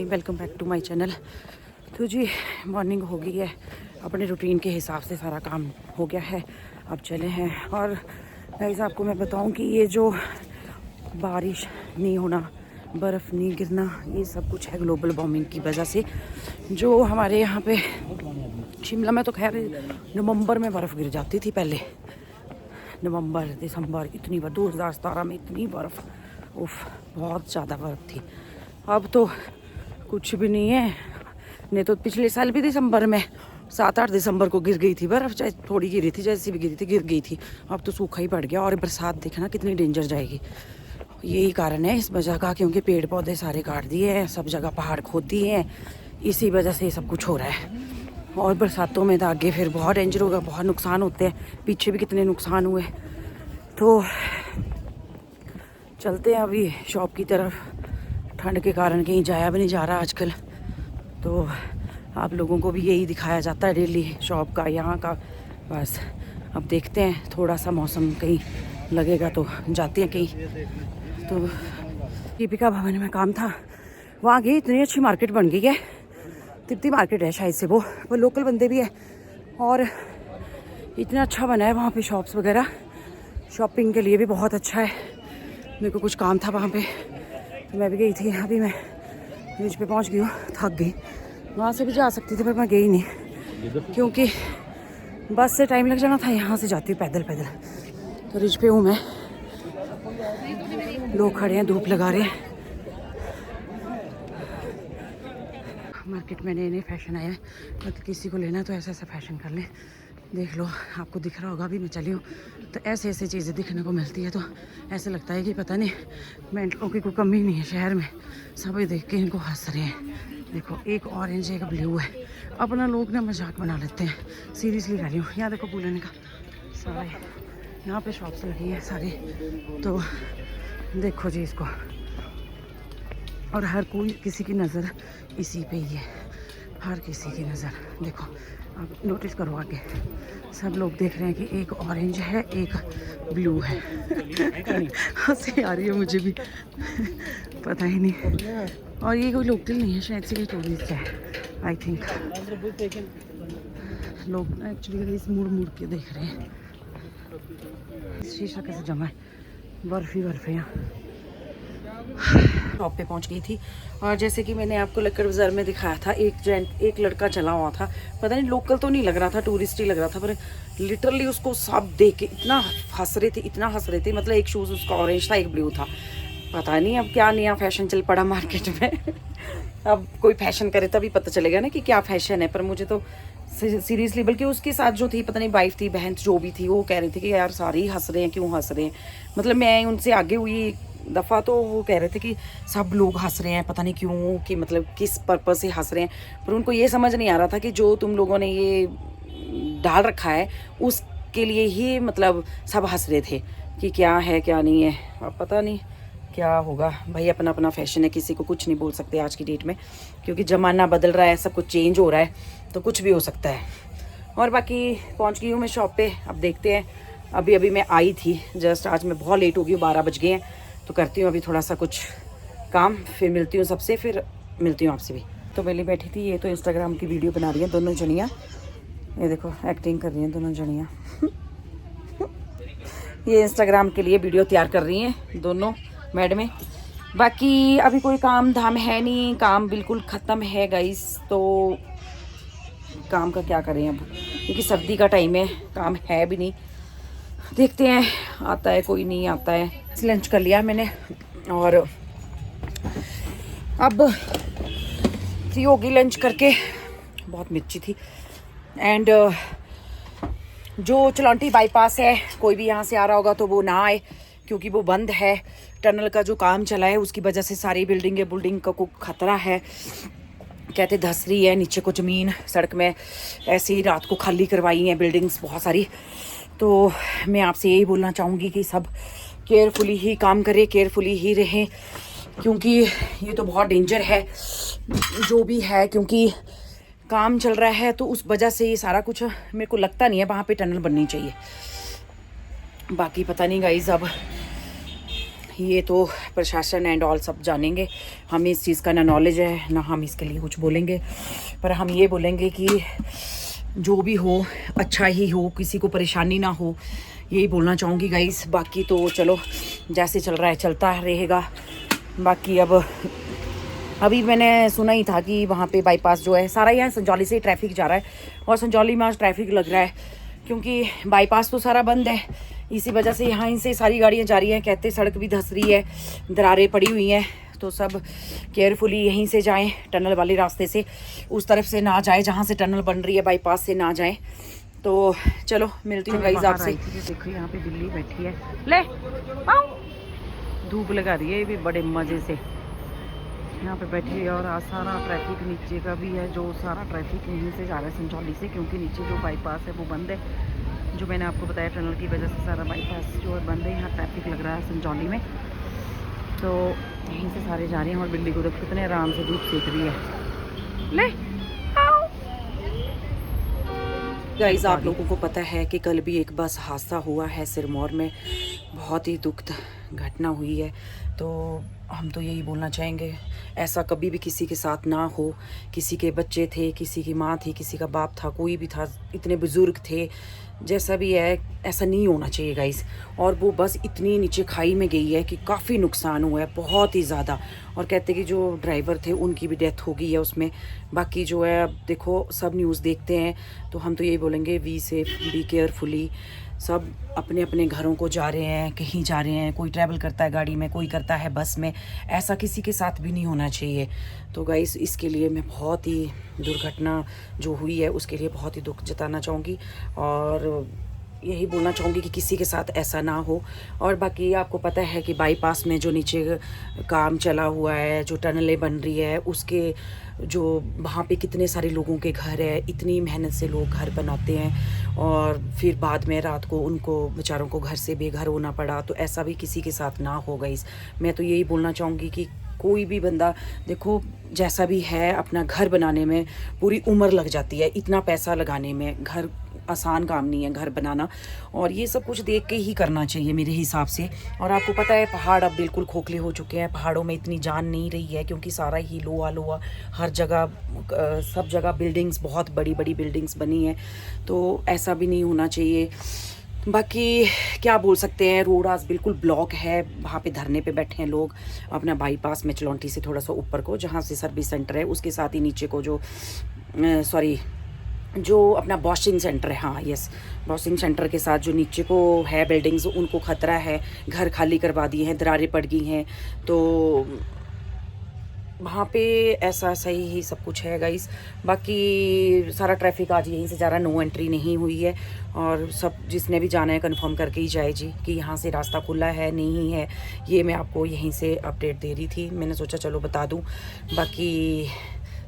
Welcome back to my channel. तो जी morning हो गई है, अपने रूटीन के हिसाब से सारा काम हो गया है, अब चले हैं। और गाइस आपको मैं बताऊं कि ये जो बारिश नहीं होना, बर्फ़ नहीं गिरना, ये सब कुछ है ग्लोबल वार्मिंग की वजह से। जो हमारे यहाँ पे शिमला में तो खैर नवंबर में बर्फ़ गिर जाती थी पहले, नवंबर दिसंबर, इतनी बार 2017 में इतनी बर्फ़, उफ बहुत ज़्यादा बर्फ़ थी। अब तो कुछ भी नहीं है। नहीं तो पिछले साल भी दिसंबर में 7-8 दिसंबर को गिर गई थी बर्फ़, चाहे थोड़ी गिरी थी, जैसी भी गिरी थी गिर गई थी। अब तो सूखा ही पड़ गया। और बरसात देखना कितनी डेंजर जाएगी, यही कारण है इस वजह का, क्योंकि पेड़ पौधे सारे काट दिए हैं, सब जगह पहाड़ खोद दिए हैं, इसी वजह से ये सब कुछ हो रहा है। और बरसातों में तो आगे फिर बहुत डेंजर होगा, बहुत नुकसान होते हैं, पीछे भी कितने नुकसान हुए। तो चलते हैं अभी शॉप की तरफ, ठंड के कारण कहीं जाया भी नहीं जा रहा आजकल। तो आप लोगों को भी यही दिखाया जाता है डेली शॉप का, यहाँ का। बस अब देखते हैं, थोड़ा सा मौसम कहीं लगेगा तो जाते हैं कहीं। तो दीपिका भवन में काम था, वहाँ गई, इतनी अच्छी मार्केट बन गई है, तिब्ती मार्केट है शायद से, वो लोकल बंदे भी है। और इतना अच्छा बना है वहाँ पे शॉप्स वगैरह, शॉपिंग के लिए भी बहुत अच्छा है। मेरे को कुछ काम था वहाँ पे, तो मैं भी गई थी। अभी मैं ब्रिज पे पहुँच गई हूँ, थक गई। वहाँ से भी जा सकती थी पर मैं गई नहीं, क्योंकि बस से टाइम लग जाना था, यहाँ से जाती हूँ पैदल पैदल। तो ब्रिज पे हूँ मैं, लोग खड़े हैं, धूप लगा रहे हैं। मार्केट में नए नए फैशन आया है, मतलब किसी को लेना तो ऐसा ऐसा फैशन कर लें। देख लो, आपको दिख रहा होगा, अभी मैं चली हूँ तो ऐसे ऐसे चीज़ें दिखने को मिलती है, तो ऐसे लगता है कि पता नहीं मेंटलों की कोई कमी नहीं है शहर में। सभी देख के इनको हंस रहे हैं। देखो एक ऑरेंज एक ब्लू है, अपना लोग ना मजाक बना लेते हैं, सीरियसली कह रही हूँ। यहाँ देखो बुलेन का सारे यहाँ पे शॉप्स लगी हैं सारी, तो देखो जी इसको। और हर कोई किसी की नज़र इसी पे ही है, हर किसी की नज़र। देखो आप नोटिस करो, आगे सब लोग देख रहे हैं कि एक ऑरेंज है एक ब्लू है। हंसी आ रही है मुझे भी, पता ही नहीं। और ये कोई लोकल नहीं है शायद से, ये टूरिस्ट है आई थिंक। लोग एक्चुअली इस मुड़ मुड़ के देख रहे हैं। शीशा कैसे जमा है, बर्फ ही बर्फ है यहाँ। शॉप पे पहुंच गई थी, और जैसे कि मैंने आपको लक्कड़ बाजार में दिखाया था, एक लड़का चला हुआ था, पता नहीं लोकल तो नहीं लग रहा था, टूरिस्ट ही लग रहा था, पर लिटरली उसको सब देख के इतना हंस रहे थे, इतना हंस रहे थे। मतलब एक शूज़ उसका ऑरेंज था एक ब्लू था, पता नहीं अब क्या नया फैशन चल पड़ा मार्केट में। अब कोई फैशन करे तभी पता चलेगा ना कि क्या फैशन है। पर मुझे तो सीरियसली, बल्कि उसके साथ जो थी, पता नहीं वाइफ थी बहन जो भी थी, वो कह रही थी कि यार सारे ही हंस रहे हैं, क्यों हंस रहे हैं। मतलब मैं उनसे आगे हुई दफ़ा तो वो कह रहे थे कि सब लोग हंस रहे हैं, पता नहीं क्यों, कि मतलब किस पर्पज़ से हंस रहे हैं। पर उनको ये समझ नहीं आ रहा था कि जो तुम लोगों ने ये डाल रखा है उसके लिए ही मतलब सब हंस रहे थे, कि क्या है क्या नहीं है। अब पता नहीं क्या होगा भाई, अपना अपना फैशन है, किसी को कुछ नहीं बोल सकते आज की डेट में, क्योंकि ज़माना बदल रहा है, सब कुछ चेंज हो रहा है, तो कुछ भी हो सकता है। और बाकी पहुंच गई हूँ मैं शॉप पे, अब देखते हैं। अभी मैं आई थी जस्ट, आज मैं बहुत लेट हो गई हूँ, 12 बज गए हैं। तो करती हूँ अभी थोड़ा सा कुछ काम, फिर मिलती हूँ सबसे, फिर मिलती हूँ आपसे भी। तो पहले बैठी थी, ये तो इंस्टाग्राम की वीडियो बना रही हैं दोनों जनियाँ, ये देखो एक्टिंग कर रही हैं दोनों जनियाँ। ये इंस्टाग्राम के लिए वीडियो तैयार कर रही हैं दोनों मैडमें। बाकी अभी कोई काम धाम है नहीं, काम बिल्कुल ख़त्म है गाइस। तो काम का क्या करें अब, क्योंकि सर्दी का टाइम है, काम है भी नहीं। देखते हैं आता है कोई नहीं आता है। लंच कर लिया मैंने, और अब फ्री होगी लंच करके। बहुत मिर्ची थी। एंड जो चलौंटी बाईपास है, कोई भी यहाँ से आ रहा होगा तो वो ना आए, क्योंकि वो बंद है। टनल का जो काम चला है उसकी वजह से सारी बिल्डिंग को खतरा है। कहते धस रही है नीचे को ज़मीन, सड़क में ऐसे ही रात को खाली करवाई हैं बिल्डिंग्स बहुत सारी। तो मैं आपसे यही बोलना चाहूँगी कि सब केयरफुली ही काम करें, केयरफुली ही रहें, क्योंकि ये तो बहुत डेंजर है जो भी है, क्योंकि काम चल रहा है तो उस वजह से ये सारा कुछ। मेरे को लगता नहीं है वहाँ पे टनल बननी चाहिए। बाकी पता नहीं गाइस, अब ये तो प्रशासन एंड ऑल सब जानेंगे, हमें इस चीज़ का ना नॉलेज है ना हम इसके लिए कुछ बोलेंगे, पर हम ये बोलेंगे कि जो भी हो अच्छा ही हो, किसी को परेशानी ना हो, यही बोलना चाहूँगी गाइस। बाकी तो चलो जैसे चल रहा है चलता रहेगा। बाकी अब अभी मैंने सुना ही था कि वहाँ पे बाईपास जो है सारा यहाँ संजौली से ट्रैफिक जा रहा है, और संजौली में आज ट्रैफिक लग रहा है क्योंकि बाईपास तो सारा बंद है, इसी वजह से यहाँ से सारी गाड़ियाँ जा रही हैं। कहते सड़क भी धंस रही है, दरारें पड़ी हुई हैं, तो सब केयरफुली यहीं से जाएं, टनल वाले रास्ते से, उस तरफ से ना जाए जहाँ से टनल बन रही है, बाईपास से ना जाएं। तो चलो मिलती हूँ गाइस आपसे। देखो यहाँ पे बिल्ली बैठी है, ले धूप लगा रही है, ये भी बड़े मज़े से यहाँ पे बैठी है। और आज सारा ट्रैफिक नीचे का भी है, जो सारा ट्रैफिक यहीं से जा रहा है संजौली से, क्योंकि नीचे जो बाईपास है वो बंद है, जो मैंने आपको बताया टनल की वजह से सारा बाईपास जो है बंद है। यहाँ ट्रैफिक लग रहा है संजौली में, तो यहीं से सारे जा रहे हैं। और बिल्ली को देखो कितने आराम से धूप सेक रही है। ले गाइस, आप लोगों को पता है कि कल भी एक बस हादसा हुआ है सिरमौर में, बहुत ही दुखद घटना हुई है। तो हम तो यही बोलना चाहेंगे ऐसा कभी भी किसी के साथ ना हो। किसी के बच्चे थे, किसी की माँ थी, किसी का बाप था, कोई भी था, इतने बुज़ुर्ग थे, जैसा भी है ऐसा नहीं होना चाहिए गाइस। और वो बस इतनी नीचे खाई में गई है कि काफ़ी नुकसान हुआ है, बहुत ही ज़्यादा। और कहते कि जो ड्राइवर थे उनकी भी डेथ हो गई है उसमें। बाकी जो है अब देखो सब न्यूज़ देखते हैं, तो हम तो यही बोलेंगे बी सेफ, बी केयरफुली। सब अपने अपने घरों को जा रहे हैं, कहीं जा रहे हैं, कोई ट्रैवल करता है गाड़ी में, कोई करता है बस में, ऐसा किसी के साथ भी नहीं होना चाहिए। तो गाइस इसके लिए मैं बहुत ही दुर्घटना जो हुई है उसके लिए बहुत ही दुख जताना चाहूँगी, और यही बोलना चाहूँगी कि किसी के साथ ऐसा ना हो। और बाकी आपको पता है कि बाईपास में जो नीचे काम चला हुआ है, जो टनलें बन रही है, उसके जो वहाँ पे कितने सारे लोगों के घर है, इतनी मेहनत से लोग घर बनाते हैं और फिर बाद में रात को उनको बेचारों को घर से बेघर होना पड़ा। तो ऐसा भी किसी के साथ ना हो गाइस। मैं तो यही बोलना चाहूँगी कि कोई भी बंदा देखो जैसा भी है, अपना घर बनाने में पूरी उम्र लग जाती है, इतना पैसा लगाने में। घर आसान काम नहीं है घर बनाना, और ये सब कुछ देख के ही करना चाहिए मेरे हिसाब से। और आपको पता है पहाड़ अब बिल्कुल खोखले हो चुके हैं, पहाड़ों में इतनी जान नहीं रही है क्योंकि सारा ही लोहा लोहा, हर जगह सब जगह बिल्डिंग्स, बहुत बड़ी बड़ी बिल्डिंग्स बनी हैं, तो ऐसा भी नहीं होना चाहिए। बाकी क्या बोल सकते हैं, रोड आज बिल्कुल ब्लॉक है, वहाँ पे धरने पे बैठे हैं लोग अपना बाईपास में, चलौंटी से थोड़ा सा ऊपर को जहाँ से सर्विस सेंटर है, उसके साथ ही नीचे को जो अपना वॉशिंग सेंटर है, हाँ यस, वॉशिंग सेंटर के साथ जो नीचे को है बिल्डिंग्स, उनको खतरा है, घर खाली करवा दिए हैं, दरारें पड़ गई हैं। तो वहाँ पे ऐसा सही ही सब कुछ है गाइस। बाकी सारा ट्रैफिक आज यहीं से जा रहा है, नो एंट्री नहीं हुई है, और सब जिसने भी जाना है कंफर्म करके ही जाए जी कि यहाँ से रास्ता खुला है नहीं है। ये मैं आपको यहीं से अपडेट दे रही थी, मैंने सोचा चलो बता दूँ। बाकी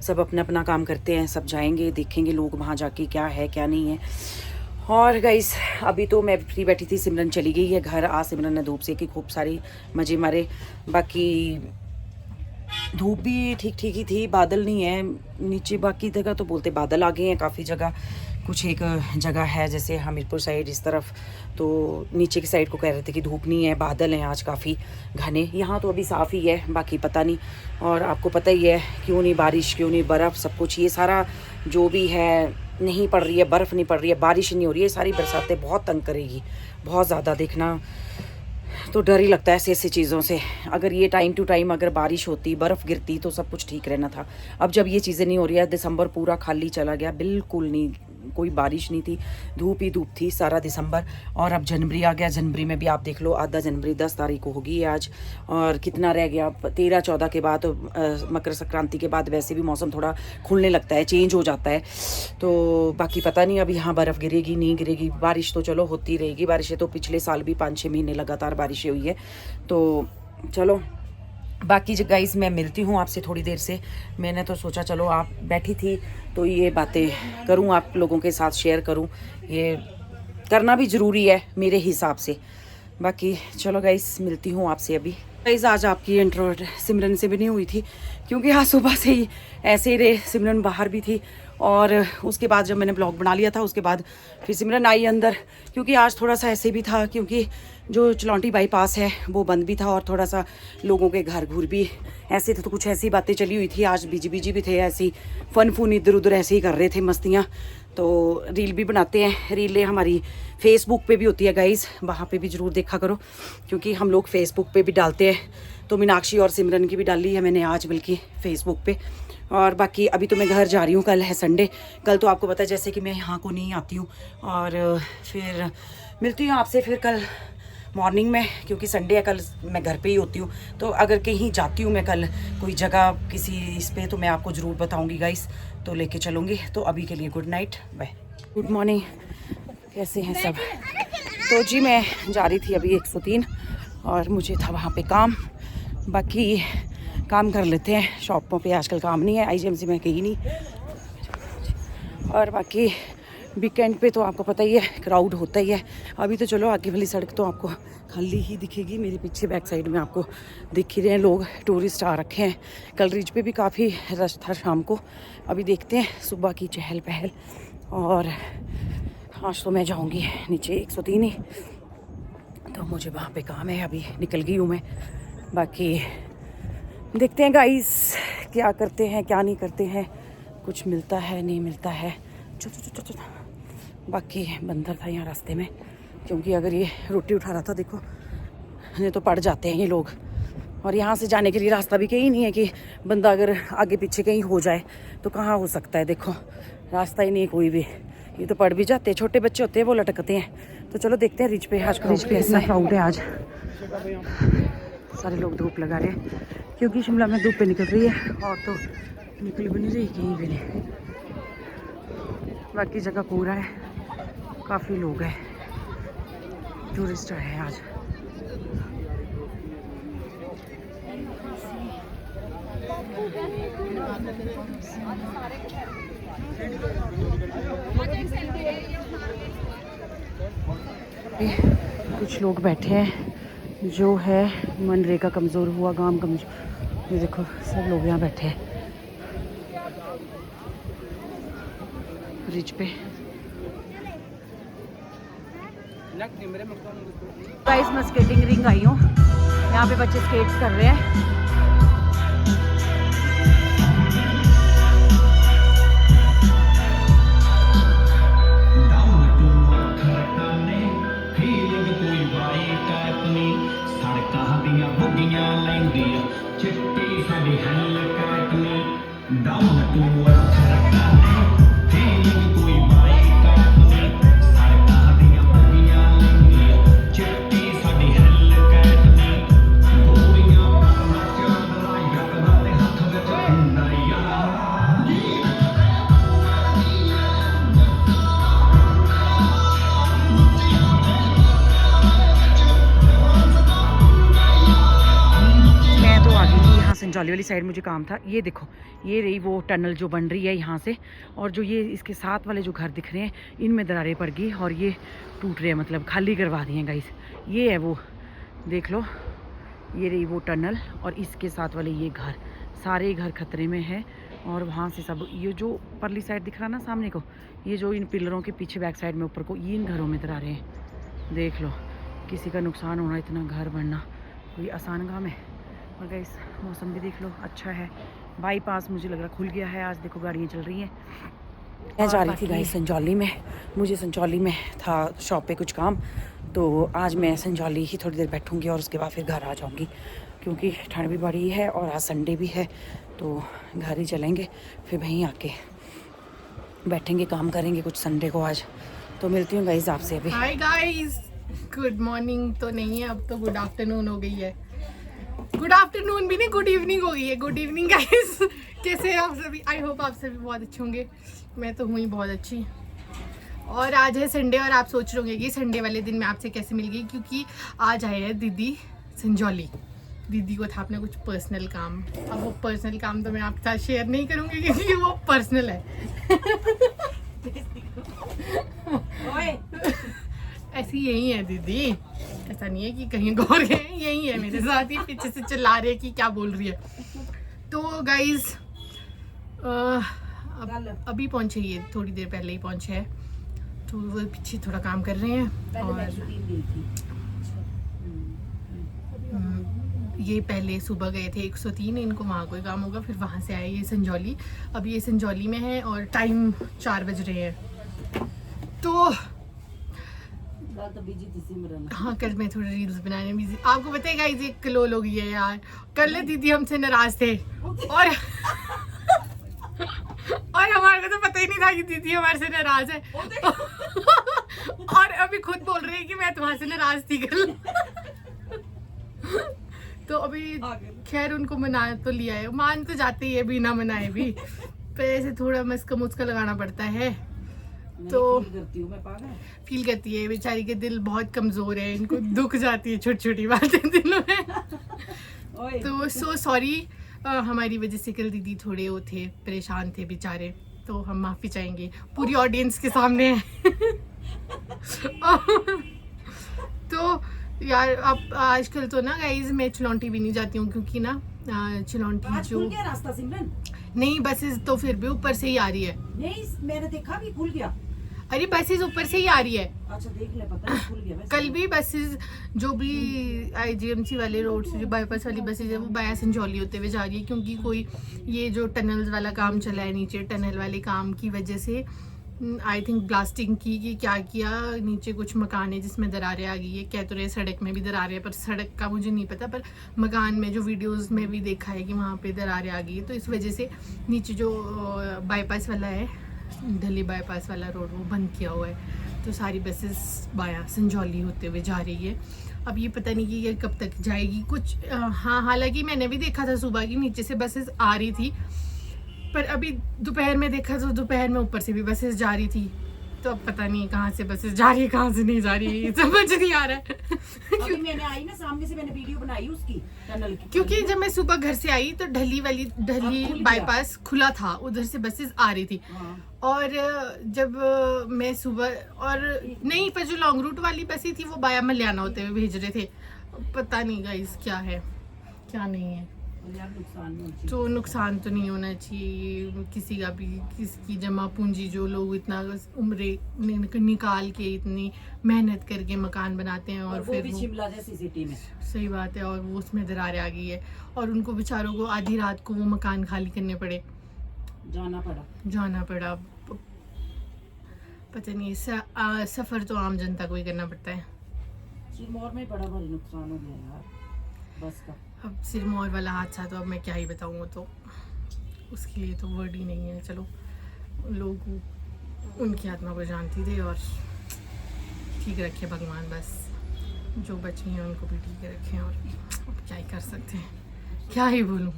सब अपना अपना काम करते हैं, सब जाएंगे देखेंगे लोग वहाँ जाके क्या है क्या नहीं है। और गाइस अभी तो मैं फ्री बैठी थी, सिमरन चली गई है घर। आज सिमरन ने धूप सेकी, खूब सारी मज़े मारे। बाकी धूप भी ठीक ठीक ही थी, बादल नहीं है नीचे, बाकी जगह तो बोलते बादल आ गए हैं काफ़ी जगह। कुछ एक जगह है जैसे हमीरपुर साइड इस तरफ, तो नीचे की साइड को कह रहे थे कि धूप नहीं है, बादल हैं आज काफ़ी घने। यहाँ तो अभी साफ़ ही है, बाकी पता नहीं। और आपको पता ही है क्यों नहीं बारिश, क्यों नहीं बर्फ़, सब कुछ ये सारा जो भी है नहीं पड़ रही है, बर्फ़ नहीं पड़ रही है, बारिश नहीं हो रही है, सारी बरसातें बहुत तंग करेगी, बहुत ज़्यादा। देखना तो डर ही लगता है ऐसी ऐसी चीज़ों से। अगर ये टाइम टू टाइम अगर बारिश होती, बर्फ़ गिरती, तो सब कुछ ठीक रहना था। अब जब ये चीज़ें नहीं हो रही है, दिसंबर पूरा खाली चला गया, बिल्कुल नहीं, कोई बारिश नहीं थी, धूप ही धूप थी सारा दिसंबर। और अब जनवरी आ गया, जनवरी में भी आप देख लो, आधा जनवरी 10 तारीख को होगी आज, और कितना रह गया 13-14 के बाद, मकर संक्रांति के बाद वैसे भी मौसम थोड़ा खुलने लगता है, चेंज हो जाता है। तो बाकी पता नहीं अब यहाँ बर्फ़ गिरेगी नहीं गिरेगी। बारिश तो चलो होती रहेगी, बारिशें तो पिछले साल भी 5-6 महीने लगातार बारिशें हुई है। तो चलो बाकी गाइस मैं मिलती हूँ आपसे थोड़ी देर से। मैंने तो सोचा चलो आप बैठी थी तो ये बातें करूँ, आप लोगों के साथ शेयर करूँ, ये करना भी ज़रूरी है मेरे हिसाब से। बाकी चलो गाइस मिलती हूँ आपसे अभी। गाइस आज आपकी इंट्रो सिमरन से भी नहीं हुई थी क्योंकि आज सुबह से ही ऐसे ही रहे, सिमरन बाहर भी थी, और उसके बाद जब मैंने ब्लॉग बना लिया था उसके बाद फिर सिमरन आई अंदर, क्योंकि आज थोड़ा सा ऐसे भी था क्योंकि जो चलौंटी बाईपास है वो बंद भी था और थोड़ा सा लोगों के घर घूर भी ऐसे थे, तो कुछ ऐसी बातें चली हुई थी। आज बिजी बिजी भी थे, ऐसी फन फून इधर उधर ऐसे ही कर रहे थे मस्तियाँ। तो रील भी बनाते हैं, रीलें हमारी फेसबुक पे भी होती है गाइज़, वहाँ पे भी ज़रूर देखा करो क्योंकि हम लोग फेसबुक पे भी डालते हैं। तो मीनाक्षी और सिमरन की भी डाली है मैंने आज बल्कि फेसबुक पे। और बाकी अभी तो मैं घर जा रही हूँ, कल है संडे। कल तो आपको पता है जैसे कि मैं यहाँ को नहीं आती हूँ, और फिर मिलती हूँ आपसे फिर कल मॉर्निंग में, क्योंकि संडे है कल मैं घर पे ही होती हूँ। तो अगर कहीं जाती हूँ मैं कल कोई जगह किसी इस पे, तो मैं आपको ज़रूर बताऊँगी गाइस, तो लेके चलूँगी। तो अभी के लिए good night, bye, good morning, कैसे हैं सब। तो जी मैं जा रही थी अभी 103 और मुझे था वहाँ पे काम, बाकी काम कर लेते हैं। शॉपों पे आजकल काम नहीं है, IGMC में कहीं नहीं। और बाकी वीकेंड पे तो आपको पता ही है क्राउड होता ही है। अभी तो चलो आगे वाली सड़क तो आपको खाली ही दिखेगी, मेरे पीछे बैक साइड में आपको दिख ही रहे हैं लोग, टूरिस्ट आ रखे हैं। कल रिज पे भी काफ़ी रश था शाम को, अभी देखते हैं सुबह की चहल पहल। और आज तो मैं जाऊंगी नीचे 103 ही, तो मुझे वहाँ पे काम है, अभी निकल गई हूँ मैं। बाकी देखते हैं गाइस क्या करते हैं क्या नहीं करते हैं, कुछ मिलता है नहीं मिलता है। बाकी बंदर था यहाँ रास्ते में, क्योंकि अगर ये रोटी उठा रहा था देखो, नहीं तो पड़ जाते हैं ये लोग। और यहाँ से जाने के लिए रास्ता भी कहीं नहीं है कि बंदा अगर आगे पीछे कहीं हो जाए तो कहाँ हो सकता है, देखो रास्ता ही नहीं है कोई भी। ये तो पड़ भी जाते हैं, छोटे बच्चे होते हैं वो लटकते हैं। तो चलो देखते हैं रिज पे, आज रिज पे ऐसा क्राउड है। आज सारे लोग धूप लगा रहे हैं क्योंकि शिमला में धूप पे निकल रही है, और तो निकल भी नहीं रही कहीं भी नहीं। बाकी जगह पूरा है, काफ़ी लोग हैं, टूरिस्ट आए हैं आज। कुछ लोग बैठे हैं जो है मनरेगा कमज़ोर हुआ गांव कमज़ोर, ये देखो सब लोग यहाँ बैठे हैं ब्रिज पे। गाइस मैं स्केटिंग रिंग आई हूँ, यहाँ पे बच्चे स्केट्स कर रहे हैं। संजौली वाली साइड मुझे काम था। ये देखो ये रही वो टनल जो बन रही है यहाँ से, और जो ये इसके साथ वाले जो घर दिख रहे हैं इनमें दरारें पड़ गई और ये टूट रहे हैं, मतलब खाली करवा दिए हैं गाइस। ये है वो, देख लो ये रही वो टनल, और इसके साथ वाले ये घर, सारे घर खतरे में है। और वहाँ से सब ये जो परली साइड दिख रहा ना सामने को, ये जो इन पिलरों के पीछे बैक साइड में ऊपर को, ये इन घरों में दरारें हैं। देख लो किसी का नुकसान होना, इतना घर बनना कोई आसान काम है। और गाइस मौसम भी देख लो अच्छा है, बाईपास मुझे लग रहा खुल गया है आज, देखो गाड़ियाँ चल रही हैं। मैं जा रही थी गाइस संजौली में, मुझे संजौली में था शॉप पे कुछ काम, तो आज मैं संजौली ही थोड़ी देर बैठूंगी और उसके बाद फिर घर आ जाऊंगी, क्योंकि ठंड भी बड़ी है और आज संडे भी है, तो घर ही चलेंगे, फिर वहीं आके बैठेंगे काम करेंगे कुछ संडे को आज। तो मिलती हूँ गाइस आपसे अभी। हाय गाइस, गुड मॉर्निंग तो नहीं है, अब तो गुड आफ्टरनून हो गई है। गुड आफ्टरनून भी नहीं, गुड इवनिंग हो गई है। गुड इवनिंग गाइस, कैसे हैं आप सभी? आई होप आप सभी बहुत अच्छे होंगे, मैं तो हुई बहुत अच्छी। और आज है संडे, और आप सोच रहे होंगे कि संडे वाले दिन मैं आपसे कैसे मिल गई, क्योंकि आज आए हैं दीदी संजौली। दीदी को था अपना कुछ पर्सनल काम, अब वो पर्सनल काम तो मैं आपके साथ शेयर नहीं करूँगी क्योंकि वो पर्सनल है। ऐसी यही है दीदी, ऐसा नहीं है कि कहीं गौर गए, यही है मेरे साथ ही पीछे से चिल्ला रहे कि क्या बोल रही है। तो गाइज अभी पहुंचे, ये थोड़ी देर पहले ही पहुंचे हैं, तो वो पीछे थोड़ा काम कर रहे हैं। और ये पहले सुबह गए थे 103, इनको वहाँ कोई काम होगा, फिर वहाँ से आए ये संजौली। अब ये संजौली में है और टाइम 4 बज रहे हैं। तो हाँ, कल मैं थोड़ी रील्स बनाने बिजी। आपको पता है गाइस, एक कलोल हो गई है यार। कल दीदी हमसे नाराज थे और हमारे को तो पता ही नहीं था कि दीदी हमारे से नाराज है। और अभी खुद बोल रही है कि मैं तुम्हारे से नाराज थी कल। तो अभी खैर उनको मना तो लिया है, मान तो जाते ही है बिना मनाए भी, पर ऐसे थोड़ा मस्का मुस्का लगाना पड़ता है। तो फील करती है बेचारी के दिल बहुत कमजोर है, इनको दुख जाती है छोटी छोटी बातें दिलों में। तो सो सॉरी, हमारी वजह से कल दीदी थोड़े वो थे, परेशान थे बेचारे, तो हम माफी चाहेंगे पूरी ऑडियंस के सामने। तो यार अब आजकल तो ना गाइज मैं चिलौंटी भी नहीं जाती हूँ, क्योंकि ना चिलौंटी जो रास्ता सिमरन नहीं, बसेस तो फिर भी ऊपर से ही आ रही है। नहीं, मैंने देखा भी खुल गया। अरे बसेस ऊपर से ही आ रही है। अच्छा देख ले, पता नहीं खुल गया वैसे। कल भी बसेस जो भी IGMC वाले रोड से जो बाईपास वाली बसेस है वो बाया संजौली होते हुए जा रही है, क्योंकि कोई ये जो टनल्स वाला काम चला है नीचे, टनल वाले काम की वजह से आई थिंक ब्लास्टिंग की कि क्या किया, नीचे कुछ मकान है जिसमें दरारें आ गई है। कह तो रहे सड़क में भी दरारें है, पर सड़क का मुझे नहीं पता, पर मकान में जो वीडियोस में भी देखा है कि वहाँ पे दरारें आ गई है। तो इस वजह से नीचे जो बाईपास वाला है, दिल्ली बाईपास वाला रोड, वो बंद किया हुआ है। तो सारी बसेस बाया संजौली होते हुए जा रही है। अब ये पता नहीं कि ये कब तक जाएगी कुछ। हाँ, हालांकि मैंने भी देखा था सुबह की नीचे से बसेस आ रही थी, पर अभी दोपहर में देखा तो दोपहर में ऊपर से भी बसेस जा रही थी। तो अब पता नहीं कहाँ से बसेस जा रही है, कहाँ से नहीं जा रही है, समझ नहीं आ रहा है। अभी मैंने आई ना सामने से, मैंने वीडियो बनाई उसकी टनल की, क्योंकि जब मैं सुबह घर से आई तो ढली बाईपास खुला था, उधर से बसेस आ रही थी। और जब मैं सुबह और नहीं, पर जो लॉन्ग रूट वाली बसें थी वो बाया मल्याना होते हुए भेज रहे थे। पता नहीं गाइस क्या है क्या नहीं है। तो नुकसान तो नहीं होना चाहिए किसी का भी, किसकी जमा पूंजी जो लोग इतना उम्र निकाल के इतनी मेहनत करके मकान बनाते हैं और फिर भी शिमला जैसी सिटी में। सही बात है, और वो उसमें दरारें आ गई है और उनको बेचारों को आधी रात को वो मकान खाली करने पड़े, जाना पड़ा। पता नहीं, सफर तो आम जनता को ही करना पड़ता है। सिरमौर में बड़ा भारी नुकसान हो गया यार बस का। अब सिरमौर वाला हादसा तो अब मैं क्या ही बताऊँ, तो उसके लिए तो वर्ड ही नहीं है। चलो, लोग उनकी आत्मा को जानती थे और ठीक रखे भगवान, बस जो बची हैं उनको भी ठीक रखें। और अब क्या ही कर सकते हैं, क्या ही बोलूँ।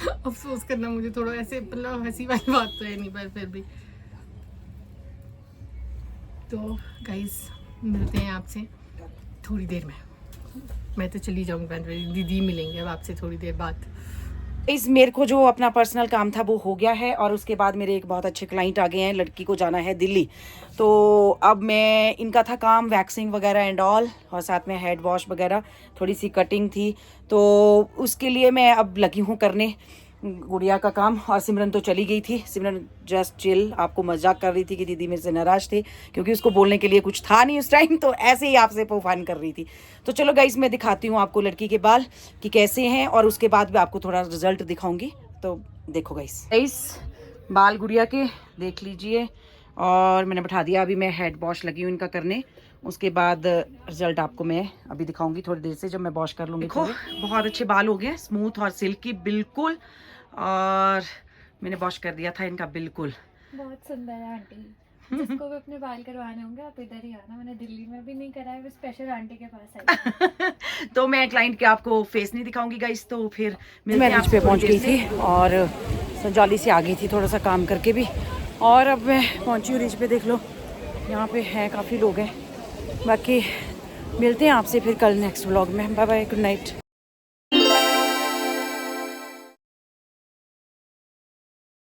अफसोस करना मुझे थोड़ा ऐसे, मतलब हंसी वाली बात तो है नहीं, पर फिर भी। तो गाइस मिलते हैं आपसे थोड़ी देर में। मैं तो चली जाऊँगी, दीदी मिलेंगे अब आपसे थोड़ी देर बाद। इस मेरे को जो अपना पर्सनल काम था वो हो गया है, और उसके बाद मेरे एक बहुत अच्छे क्लाइंट आ गए हैं। लड़की को जाना है दिल्ली, तो अब मैं इनका था काम वैक्सिंग वगैरह एंड ऑल, और साथ में हेड वॉश वगैरह, थोड़ी सी कटिंग थी, तो उसके लिए मैं अब लगी हूँ करने गुड़िया का काम। और सिमरन तो चली गई थी, सिमरन जस्ट चिल, आपको मजाक कर रही थी कि दीदी मेरे से नाराज थे, क्योंकि उसको बोलने के लिए कुछ था नहीं उस टाइम, तो ऐसे ही आपसे पौफान कर रही थी। तो चलो गाइस, मैं दिखाती हूँ आपको लड़की के बाल कि कैसे हैं, और उसके बाद भी आपको थोड़ा रिजल्ट दिखाऊंगी। तो देखो गाइस बाल गुड़िया के देख लीजिए, और मैंने बैठा दिया। अभी मैं हेड वॉश लगी हूँ इनका करने, उसके बाद रिजल्ट आपको मैं अभी दिखाऊंगी थोड़ी देर से, जब मैं वॉश कर लूँगी। देखो बहुत अच्छे बाल हो गए, स्मूथ और सिल्की बिल्कुल, और मैंने वॉश कर दिया था इनका बिल्कुल। बहुत सुंदर है आंटी। जिसको भी अपने बाल करवाने होंगे आप इधर ही आना, मैंने दिल्ली में भी नहीं कराया, वो स्पेशल आंटी के पास आई। तो मैं क्लाइंट के आपको फेस नहीं दिखाऊंगी गाइस, तो फिर मैं रिच पे पहुंच गई थी और संजौली से आ गई थी थोड़ा सा काम करके भी, और अब मैं पहुंची हूँ रिच पे। देख लो यहाँ पे हैं काफ़ी लोग हैं। बाकी मिलते हैं आपसे फिर कल नेक्स्ट व्लॉग में। Bye bye, good night.